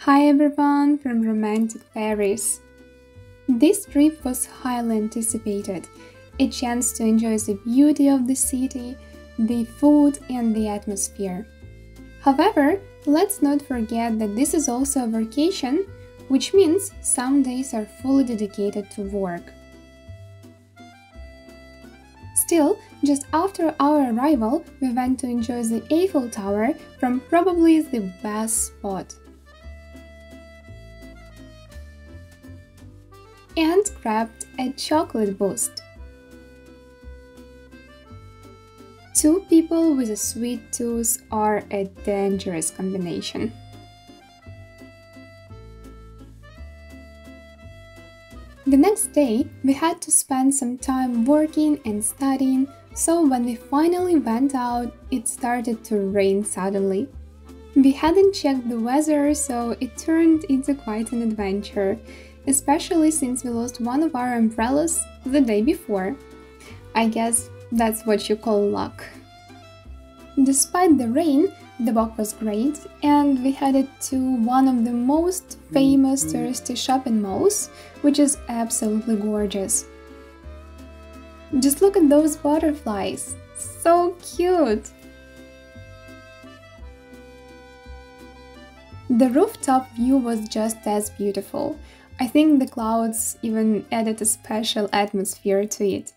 Hi everyone from romantic Paris. This trip was highly anticipated, a chance to enjoy the beauty of the city, the food and the atmosphere. However, let's not forget that this is also a workation, which means some days are fully dedicated to work. Still, just after our arrival, we went to enjoy the Eiffel Tower from probably the best spot. And grabbed a chocolate boost. Two people with a sweet tooth are a dangerous combination. The next day, we had to spend some time working and studying, so when we finally went out, it started to rain suddenly. We hadn't checked the weather, so it turned into quite an adventure, especially since we lost one of our umbrellas the day before. I guess that's what you call luck. Despite the rain, the walk was great, and we headed to one of the most famous touristy shopping malls, which is absolutely gorgeous. Just look at those butterflies! So cute! The rooftop view was just as beautiful. I think the clouds even added a special atmosphere to it.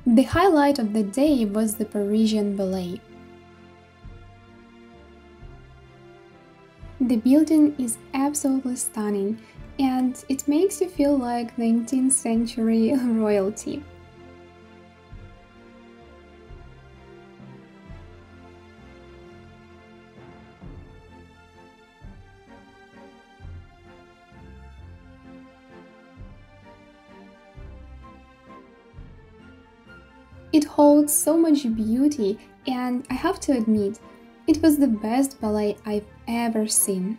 The highlight of the day was the Parisian ballet. The building is absolutely stunning, and it makes you feel like 19th century royalty. It holds so much beauty, and I have to admit, it was the best ballet I've ever seen.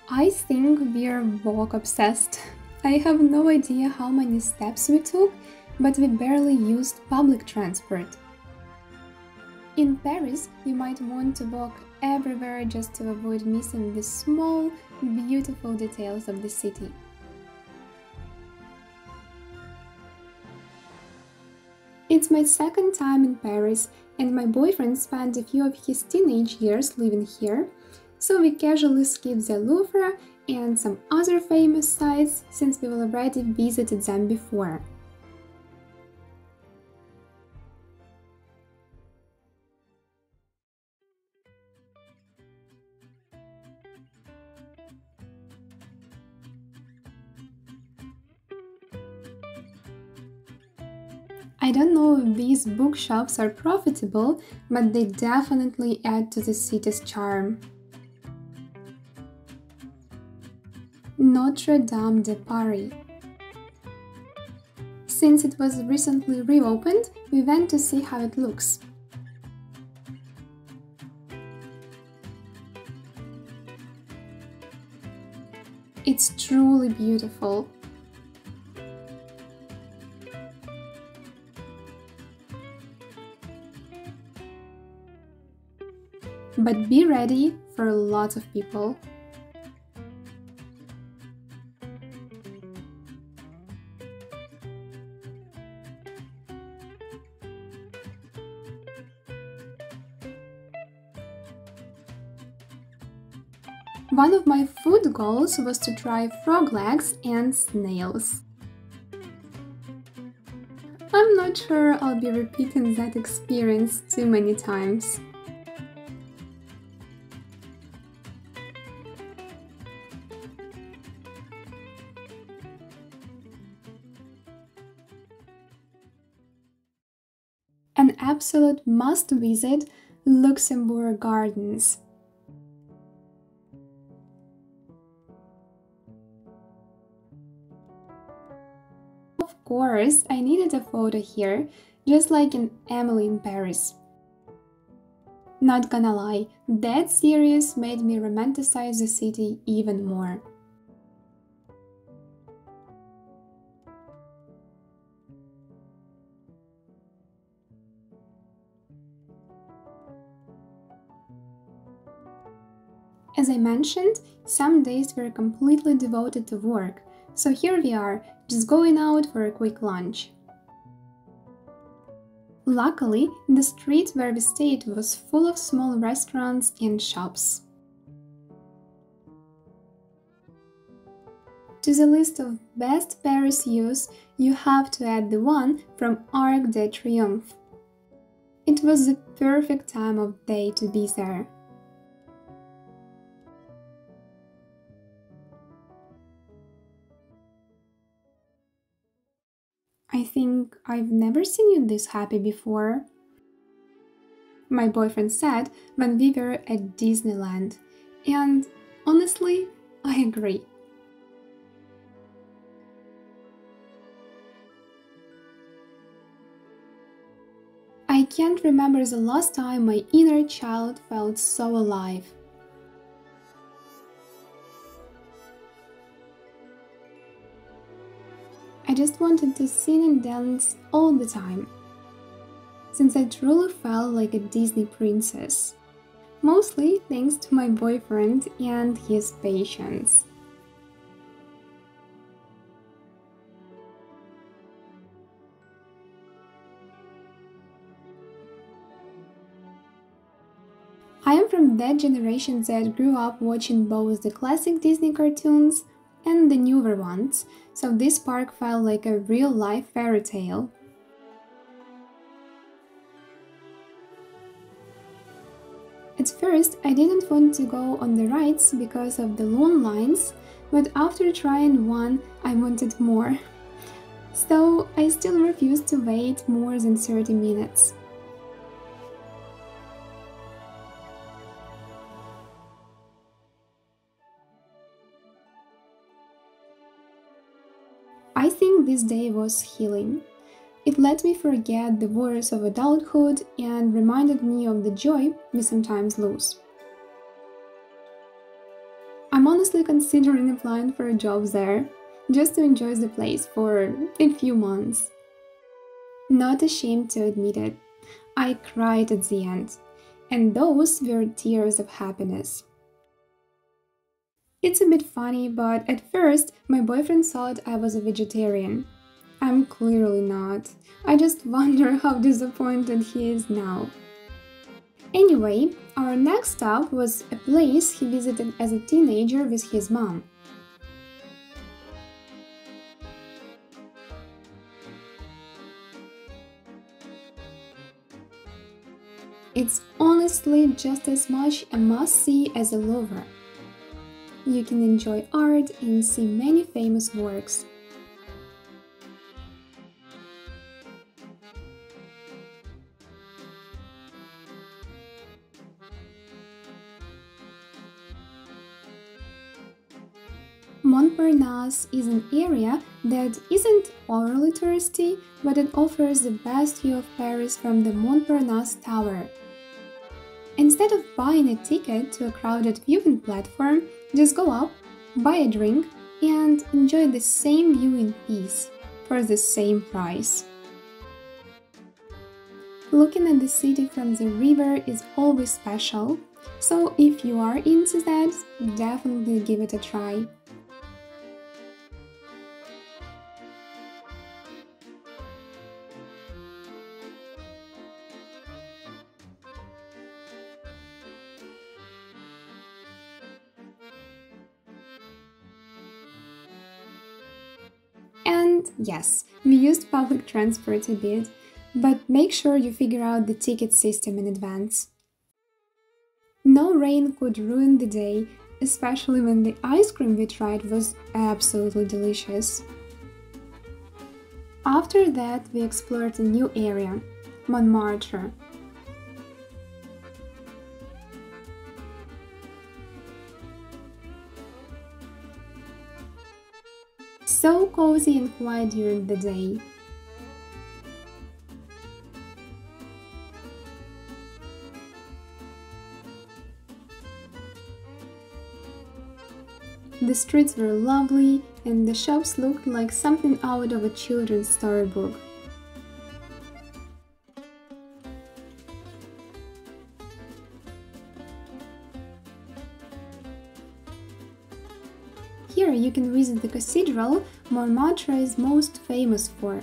I think we're walk obsessed. I have no idea how many steps we took, but we barely used public transport. In Paris, you might want to walk everywhere just to avoid missing the small, beautiful details of the city. It's my second time in Paris, and my boyfriend spent a few of his teenage years living here, so we casually skipped the Louvre and some other famous sites since we've already visited them before. I don't know if these bookshops are profitable, but they definitely add to the city's charm. Notre Dame de Paris. Since it was recently reopened, we went to see how it looks. It's truly beautiful. But be ready for lots of people. One of my food goals was to try frog legs and snails. I'm not sure I'll be repeating that experience too many times. An absolute must-visit, Luxembourg Gardens. Of course, I needed a photo here, just like in Emily in Paris. Not gonna lie, that series made me romanticize the city even more. As I mentioned, some days were completely devoted to work, so here we are, just going out for a quick lunch. Luckily, the street where we stayed was full of small restaurants and shops. To the list of best Paris views, you have to add the one from Arc de Triomphe. It was the perfect time of day to be there. I think I've never seen you this happy before, my boyfriend said when we were at Disneyland, and honestly, I agree. I can't remember the last time my inner child felt so alive. I just wanted to sing and dance all the time, since I truly felt like a Disney princess, mostly thanks to my boyfriend and his patience. I am from that generation that grew up watching both the classic Disney cartoons and the newer ones, so this park felt like a real-life fairy tale. At first, I didn't want to go on the rides because of the long lines, but after trying one, I wanted more. So I still refused to wait more than 30 minutes. I think this day was healing. It let me forget the worries of adulthood and reminded me of the joy we sometimes lose. I'm honestly considering applying for a job there, just to enjoy the place for a few months. Not ashamed to admit it, I cried at the end, and those were tears of happiness. It's a bit funny, but at first my boyfriend thought I was a vegetarian. I'm clearly not. I just wonder how disappointed he is now. Anyway, our next stop was a place he visited as a teenager with his mom. It's honestly just as much a must-see as the Louvre. You can enjoy art and see many famous works. Montparnasse is an area that isn't overly touristy, but it offers the best view of Paris from the Montparnasse Tower. Instead of buying a ticket to a crowded viewing platform, just go up, buy a drink, and enjoy the same view in peace, for the same price. Looking at the city from the river is always special, so if you are into that, definitely give it a try. And yes, we used public transport a bit, but make sure you figure out the ticket system in advance. No rain could ruin the day, especially when the ice cream we tried was absolutely delicious. After that, we explored a new area, Montmartre. So cozy and quiet during the day. The streets were lovely and the shops looked like something out of a children's storybook. here you can visit the Cathedrale Montmartre is most famous for,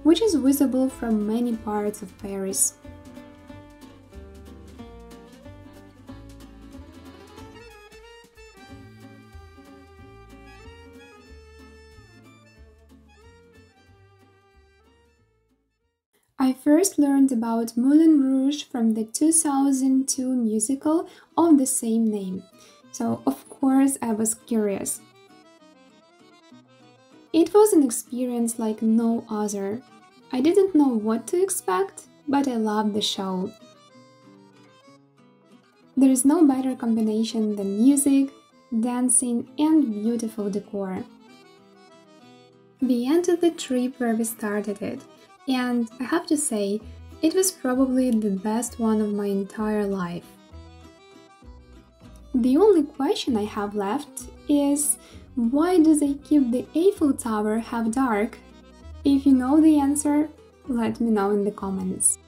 which is visible from many parts of Paris. I first learned about Moulin Rouge from the 2002 musical of the same name, so of course I was curious. It was an experience like no other. I didn't know what to expect, but I loved the show. There is no better combination than music, dancing and beautiful decor. We ended the trip where we started it, and I have to say, it was probably the best one of my entire life. The only question I have left is, why do they keep the Eiffel Tower half dark? If you know the answer, let me know in the comments.